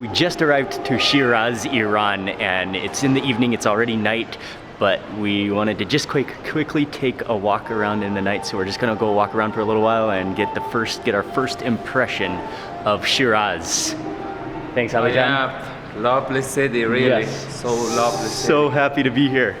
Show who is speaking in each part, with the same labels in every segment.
Speaker 1: We just arrived to Shiraz, Iran, and it's in the evening, it's already night, but we wanted to just quickly take a walk around in the night, so we're just gonna go walk around for a little while and get our first impression of Shiraz. Thanks, Abijan.
Speaker 2: Yeah, lovely city, really.
Speaker 1: Yes.
Speaker 2: So lovely city.
Speaker 1: So happy to be here.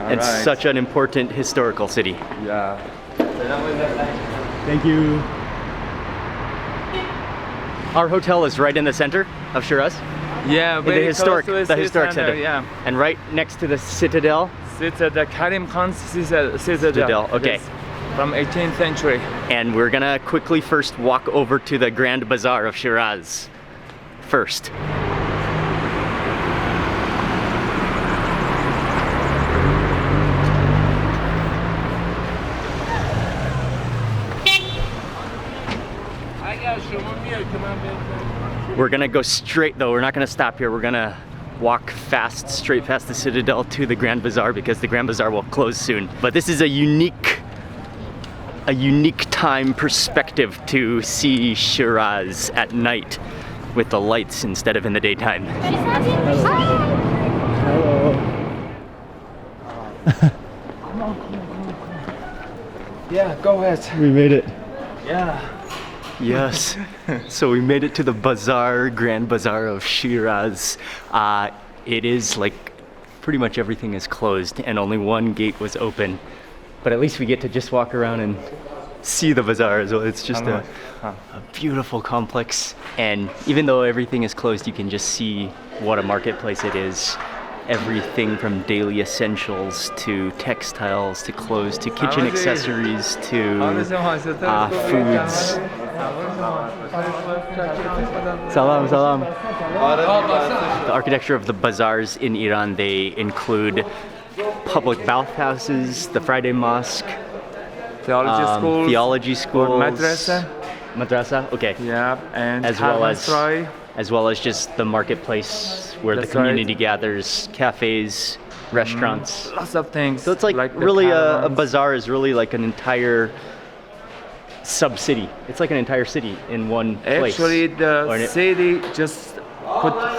Speaker 1: It's
Speaker 2: Alright.
Speaker 1: such an important historical city.
Speaker 2: Yeah.
Speaker 1: Thank you. Our hotel is right in the center of Shiraz.
Speaker 2: Yeah, very
Speaker 1: The historic
Speaker 2: close to
Speaker 1: center.
Speaker 2: Yeah.
Speaker 1: And right next to the citadel.
Speaker 2: Citadel, Karim Khan's citadel.
Speaker 1: Okay.
Speaker 2: It is from 18th century.
Speaker 1: And we're gonna quickly first walk over to the Grand Bazaar of Shiraz first. We're gonna go straight though, we're not gonna stop here. We're gonna walk fast, straight past the Citadel to the Grand Bazaar because the Grand Bazaar will close soon. But this is a unique time perspective to see Shiraz at night with the lights instead of in the daytime. Hello.
Speaker 2: Yeah, go ahead.
Speaker 1: We made it.
Speaker 2: Yeah.
Speaker 1: Yes, so we made it to the Bazaar, Grand Bazaar of Shiraz. It is like pretty much everything is closed and only one gate was open. But at least we get to just walk around and see the bazaar as well. It's just a beautiful complex. And even though everything is closed, you can just see what a marketplace it is. Everything from daily essentials to textiles to clothes to kitchen accessories to foods. Salam, salam. The architecture of the bazaars in Iran, they include public bathhouses, the Friday mosque, theology schools, madrasa, okay.
Speaker 2: Yeah, and
Speaker 1: as well as just the marketplace where the community gathers, cafes, restaurants.
Speaker 2: Lots of things.
Speaker 1: So it's like really a bazaar is really like an entire sub-city. It's like an entire city in one place.
Speaker 2: Actually, the city just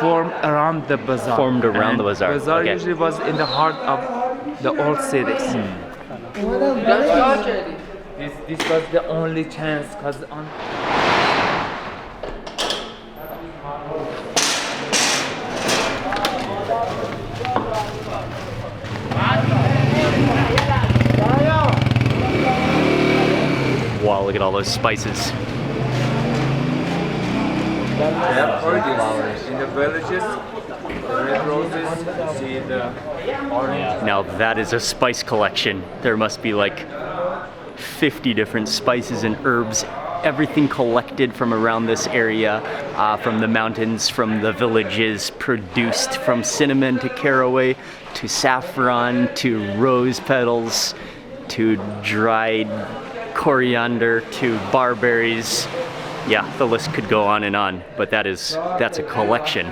Speaker 2: formed around the bazaar.
Speaker 1: Formed around the bazaar.
Speaker 2: Bazaar
Speaker 1: okay.
Speaker 2: usually was in the heart of the old cities. This was the only chance, because on.
Speaker 1: Wow, look at all those spices.
Speaker 2: Flowers. In the villages, the red roses, see the orange.
Speaker 1: Now that is a spice collection. There must be like 50 different spices and herbs, everything collected from around this area, from the mountains, from the villages, produced from cinnamon to caraway, to saffron, to rose petals, to dried coriander, to barberries. Yeah, the list could go on and on, but that's a collection.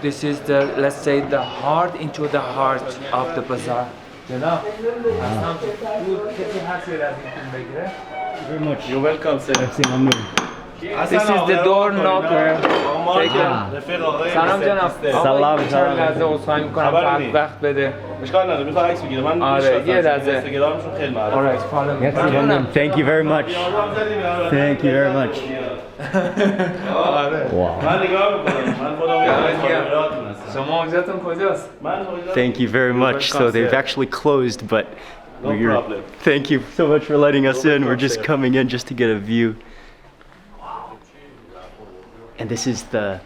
Speaker 2: This is the, let's say, the heart into the heart of the bazaar. You know?
Speaker 1: Very much.
Speaker 3: You're welcome, sir.
Speaker 2: This is the door knocker. سلام جناب.
Speaker 1: سلام.
Speaker 2: چند لحظه عذرخواهی می‌کنم فقط وقت بده.
Speaker 3: اشکال نداره میخواد عکس بگیره من
Speaker 2: آره یه لحظه.
Speaker 3: اینستاگرامشون خیلی معروفه.
Speaker 2: Alright, follow me.
Speaker 1: Thank you very much. Thank you very much. Wow.
Speaker 3: من نگاه می‌کنم. من خودم کامراتون هستم.
Speaker 2: شما اونجاتون کجاست؟
Speaker 1: Thank you very much. So they've actually closed, but
Speaker 3: No problem.
Speaker 1: Thank you so much for letting us in. We're just coming in just to get a view. Wow. And this is the...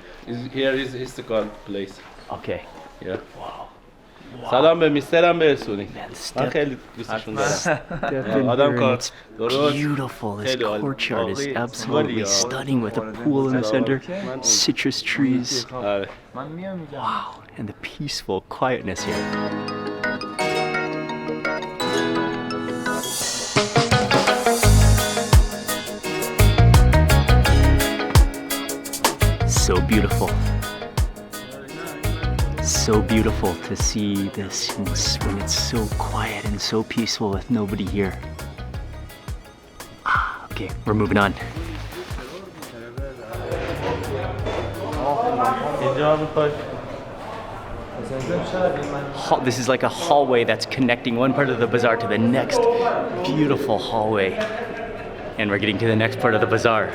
Speaker 3: Here is Istiqlal place.
Speaker 1: Okay.
Speaker 3: Yeah.
Speaker 1: Wow.
Speaker 3: سلام به میسترم برسونی.
Speaker 1: Man,
Speaker 3: من خیلی دوستشون دارم.
Speaker 1: Step
Speaker 3: آدم کار
Speaker 1: It's
Speaker 3: درست.
Speaker 1: beautiful. This
Speaker 3: خیلی عالی.
Speaker 1: courtyard is
Speaker 3: واقعی.
Speaker 1: absolutely stunning with a pool in the center, citrus trees.
Speaker 3: آره.
Speaker 2: من میام اینجا.
Speaker 1: Wow. And the peaceful quietness here. So beautiful. So beautiful to see this when it's so quiet and so peaceful with nobody here. Okay, we're moving on. This is like a hallway that's connecting one part of the bazaar to the next. Beautiful hallway. And we're getting to the next part of the bazaar.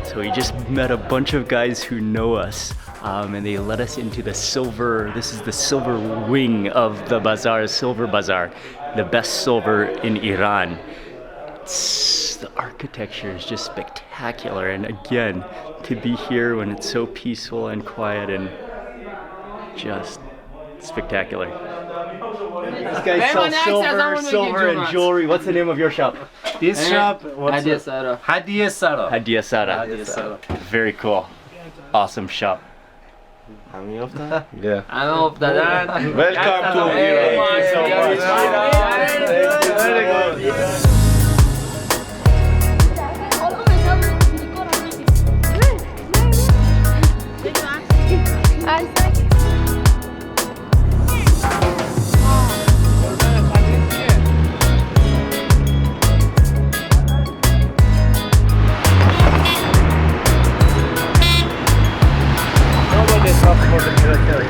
Speaker 1: So we just met a bunch of guys who know us, and they let us into the silver, this is the silver wing of the bazaar, silver bazaar, the best silver in Iran. The architecture is just spectacular, and again, to be here when it's so peaceful and quiet and just spectacular. This guy sells silver and jewelry. What's the name of your shop?
Speaker 2: This shop,
Speaker 4: Hadiye Sara.
Speaker 2: Hadiye Sara.
Speaker 1: Hadiye Sara. Very cool. Awesome shop.
Speaker 3: Yeah.
Speaker 4: همه افتادن.
Speaker 3: Welcome to Iran.
Speaker 1: Thank you so much.
Speaker 3: Very good.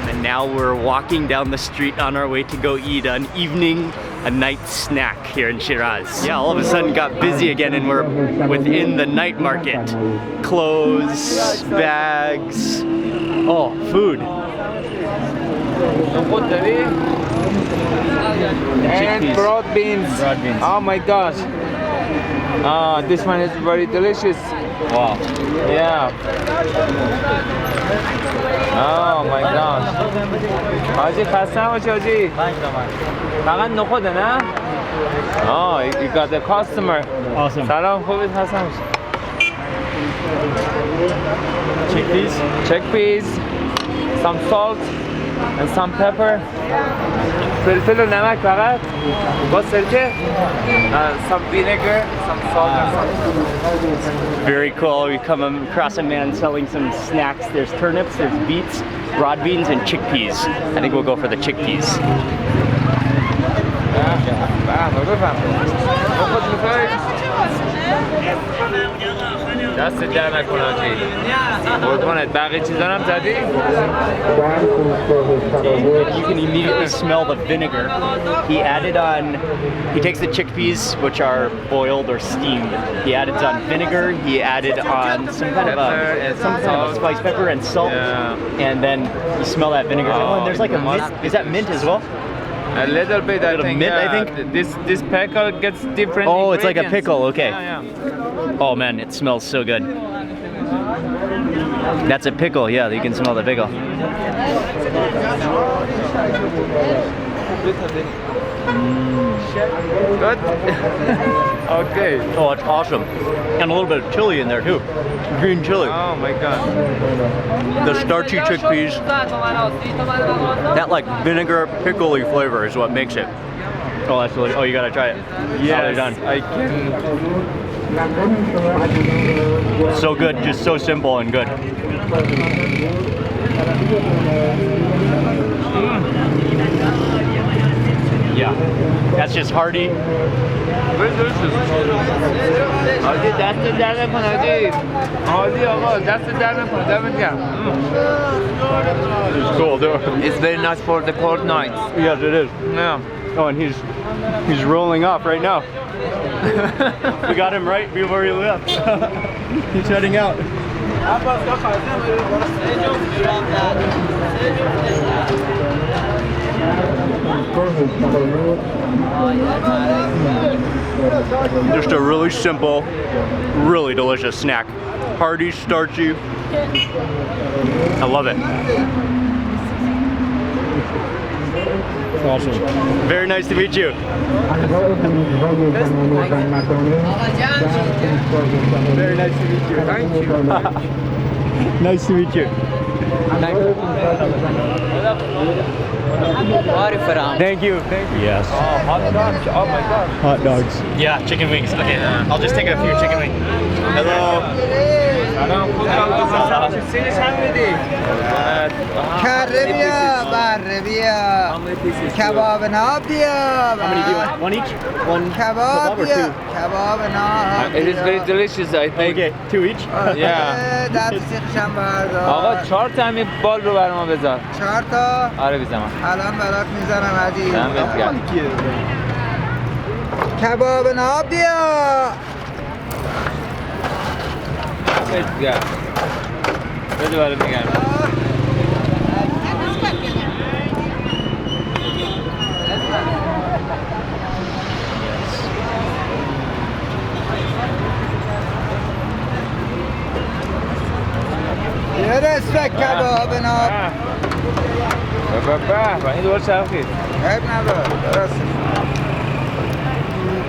Speaker 1: And now we're walking down the street on our way to go eat an evening, a night snack here in Shiraz. Yeah, all of a sudden got busy again and we're within the night market. Clothes, bags, oh, food.
Speaker 2: And
Speaker 1: Chickpeas.
Speaker 2: broad beans.
Speaker 1: Broad beans.
Speaker 2: Oh my gosh. This one is very delicious.
Speaker 1: Wow.
Speaker 2: Yeah. Oh my gosh. حاجی خسته نباشی حاجی. فقط نخوده نه؟ Oh, you got a customer.
Speaker 1: Awesome.
Speaker 2: سلام خوبید خسته نباشی.
Speaker 1: Chickpeas.
Speaker 2: Chickpeas, some salt and some pepper. فلفل و نمک فقط با سرکه. Some vinegar, some salt and some.
Speaker 1: Very cool. We come across a man selling some snacks. There's turnips, there's beets, broad beans, and chickpeas. I think we'll go for the chickpeas.
Speaker 2: دست در نکنه حاجی. قربونت بقیه چیزا هم زدی؟
Speaker 1: You can immediately smell the vinegar. He takes the chickpeas, which are boiled or steamed. He added on vinegar, he added on some kind of spice, pepper and salt.
Speaker 2: Yeah.
Speaker 1: And then you smell that vinegar. Oh, and there's like a mint. Is that mint as well?
Speaker 2: A little bit, I think.
Speaker 1: mint, I
Speaker 2: yeah.
Speaker 1: think?
Speaker 2: This pickle gets different.
Speaker 1: Oh, it's like a
Speaker 2: ingredients.
Speaker 1: pickle, okay.
Speaker 2: Yeah.
Speaker 1: Oh man, it smells so good. That's a pickle, yeah, you can smell the pickle.
Speaker 2: Good. Okay.
Speaker 1: Oh, it's awesome. And a little bit of chili in there too. Green chili.
Speaker 2: Oh my god.
Speaker 1: The starchy chickpeas. That like vinegar pickly flavor is what makes it. Oh, that's really, oh, you gotta try it.
Speaker 2: Yes,
Speaker 1: Oh, they're done.
Speaker 2: I can.
Speaker 1: So good, just so simple and good. Yeah, that's just hearty.
Speaker 2: Very delicious. حاجی دست در نکن حاجی. حاجی آقا دست در نکن. دمت گرم.
Speaker 1: It's cool, dude.
Speaker 2: It's very nice for the cold nights.
Speaker 1: Yes, it is.
Speaker 2: Yeah.
Speaker 1: Oh, and he's rolling off right now. We got him right before he left. He's heading out. Just a really simple, really delicious snack. Hearty, starchy. I love it. Awesome. Very nice to meet you. Very nice to meet you.
Speaker 2: Thank you.
Speaker 1: Nice to meet you. Thank you. Thank you. Yes.
Speaker 2: Oh, hot dogs. Oh my god.
Speaker 1: Hot dogs. Yeah, chicken wings. Okay, I'll just take a few chicken wings. Hello.
Speaker 2: سلام. سلام. چیزی چند میدی؟ that?
Speaker 5: کره بیا بره بیا
Speaker 2: How many pieces?
Speaker 5: کباب ناب بیا
Speaker 1: How many do you want? One each? One
Speaker 5: کباب
Speaker 1: kebab or
Speaker 5: بیا
Speaker 1: two?
Speaker 5: کباب ناب
Speaker 2: It is very delicious, I think.
Speaker 1: Okay, two each?
Speaker 2: Yeah.
Speaker 5: دست سیخشم بردار
Speaker 2: آقا 4 تا همین بال رو بر ما بذار.
Speaker 5: 4 تا
Speaker 2: آره بیزم.
Speaker 5: الان برات میزنم عزیز
Speaker 2: دمت گرم.
Speaker 5: کباب ناب بیا
Speaker 2: دمت گرم. بده برات میگم.
Speaker 5: یه رسپک کباب ناب
Speaker 2: به این دوباره چرخید.
Speaker 5: عیب نداره درسته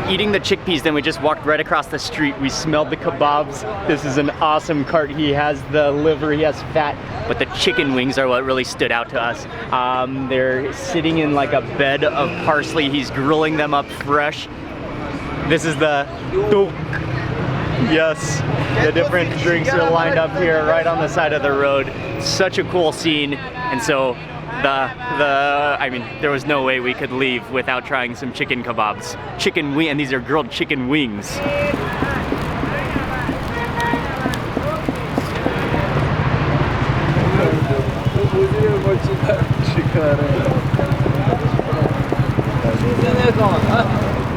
Speaker 1: Eating the chickpeas, then we just walked right across the street. We smelled the kebabs. This is an awesome cart. He has the liver, he has fat, but the chicken wings are what really stood out to us. They're sitting in like a bed of parsley. He's grilling them up fresh. This is the tuk. Yes, the different drinks are lined up here right on the side of the road. Such a cool scene. And so I mean, there was no way we could leave without trying some chicken kebabs. Chicken wing, and these are grilled chicken wings.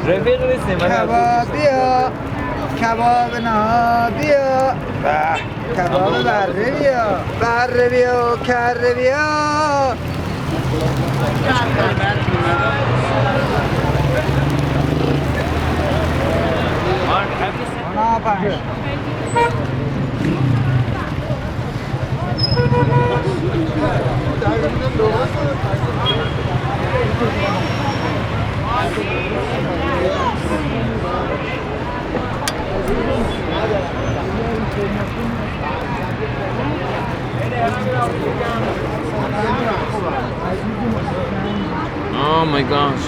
Speaker 2: رفیق نیستیم.
Speaker 5: کباب بیا کباب ناب بیا کباب بره بیا بره بیا و کره بیا
Speaker 2: Oh my gosh.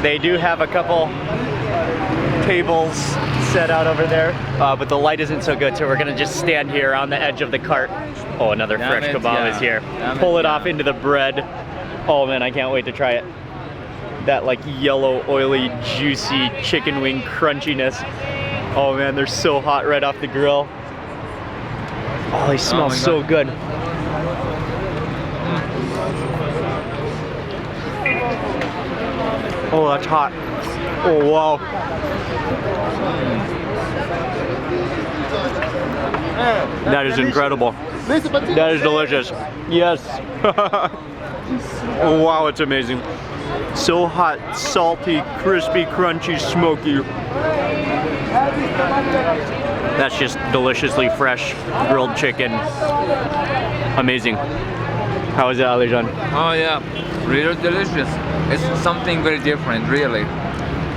Speaker 1: They do have a couple tables set out over there, but the light isn't so good, so we're gonna just stand here on the edge of the cart. Oh, another
Speaker 2: Damn
Speaker 1: fresh
Speaker 2: it,
Speaker 1: kebab
Speaker 2: yeah.
Speaker 1: is here.
Speaker 2: Damn
Speaker 1: Pull
Speaker 2: it,
Speaker 1: it off
Speaker 2: yeah.
Speaker 1: into the bread. Oh man, I can't wait to try it. That like yellow, oily, juicy chicken wing crunchiness. Oh man, they're so hot right off the grill. Oh, they smell
Speaker 2: my
Speaker 1: so
Speaker 2: God.
Speaker 1: good. Oh, that's hot. Oh, wow. That is incredible. That is delicious. Yes. Oh, wow, it's amazing. So hot, salty, crispy, crunchy, smoky. That's just deliciously fresh grilled chicken. Amazing. How is it, Alijan?
Speaker 2: Oh yeah, really delicious. It's something very different, really.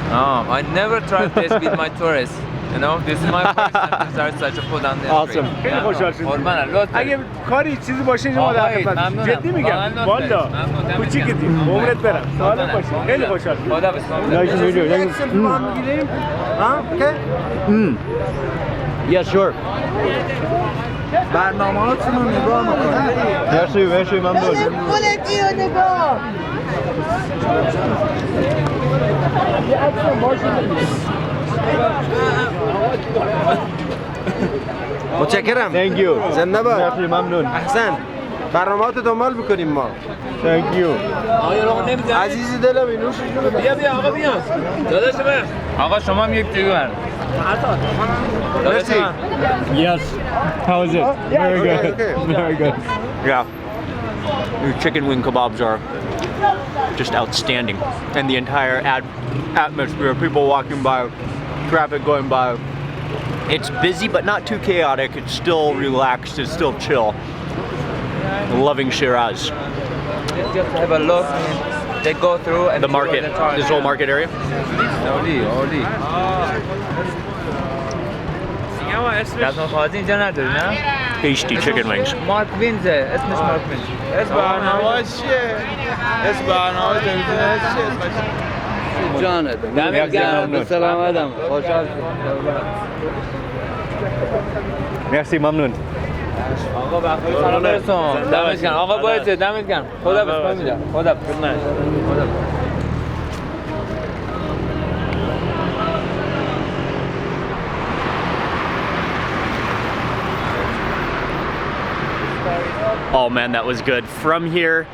Speaker 2: Oh, I never tried this with my tourists. You know, this is my first time to try such a food on the
Speaker 1: Awesome.
Speaker 2: street.
Speaker 3: خیلی خوشحال شدیم.
Speaker 2: قربان لطف
Speaker 3: اگه کاری چیزی باشه اینجا ما در
Speaker 2: آقای،
Speaker 3: خدمتیم.
Speaker 2: ممنونم.
Speaker 3: جدی میگم
Speaker 2: واقعا
Speaker 3: والا
Speaker 2: ممنون.
Speaker 3: کوچیکتیم عمرت برم سوالت باشه خیلی خوشحال شدیم.
Speaker 2: خدا بسم
Speaker 1: Nice to meet you. Thank you.
Speaker 3: سلفی با هم میگیریم ها اوکی
Speaker 1: Yeah, sure.
Speaker 5: برنامه هاتون رو نگاه میکنم
Speaker 1: Merci, ممنون.
Speaker 5: خودتی رو نگاه متشکرم
Speaker 1: Thank you.
Speaker 5: زنده باد
Speaker 1: Merci, ممنون.
Speaker 5: احسن برنامه‌هات دنبال میکنیم ما
Speaker 1: Thank you.
Speaker 5: عزیزی دلم این نوشش رو بده.
Speaker 2: بیا آقا بیا. داداش من. آقا شما هم یک دیگه بر. داداش من.
Speaker 1: Yes. How is it? Very
Speaker 5: okay,
Speaker 1: good.
Speaker 5: okay.
Speaker 1: Very good. Yeah. Your chicken wing kebabs are just outstanding. And the entire atmosphere, people walking by, traffic going by. It's busy, but not too chaotic. It's still relaxed. It's still chill. Loving Shiraz.
Speaker 2: Just have a look. They go through and
Speaker 1: The market, this whole market area.
Speaker 2: اولی. دستمال خواهدی اینجا نداری نه؟
Speaker 1: Tasty chicken wings.
Speaker 2: مارک وینزه اسمش مارک وینز.
Speaker 3: اسم برنامه چیه؟ اسم برنامه تلویزیون چیه؟
Speaker 4: جانت
Speaker 2: دمت گرم.
Speaker 4: به سلامتم خوشحال شدم
Speaker 1: Merci, ممنون.
Speaker 2: آقا بخیر سلام برسون دمت گرم آقا باشه دمت گرم خدا بس میدم خدا
Speaker 1: Oh man, that was good. From here,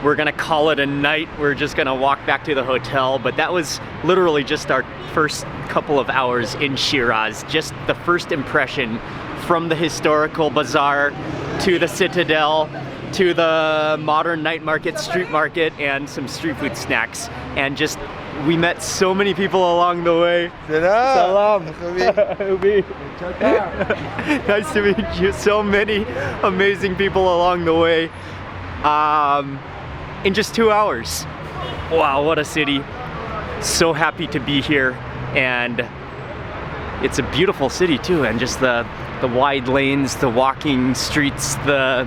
Speaker 1: we're gonna call it a night. We're just gonna walk back to the hotel, but that was literally just our first couple of hours in Shiraz. Just the first impression from the historical bazaar to the citadel to the modern night market, street market, and some street food snacks. And just, we met so many people along the way. Salam. Nice to meet you. So many amazing people along the way. In just 2 hours. Wow, what a city. So happy to be here. And it's a beautiful city too. And just the wide lanes, the walking streets, the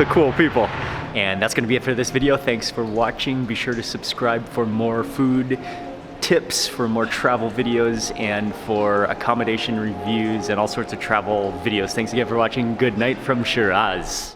Speaker 1: cool people. And that's gonna be it for this video. Thanks for watching. Be sure to subscribe for more food tips, for more travel videos, and for accommodation reviews and all sorts of travel videos. Thanks again for watching. Good night from Shiraz.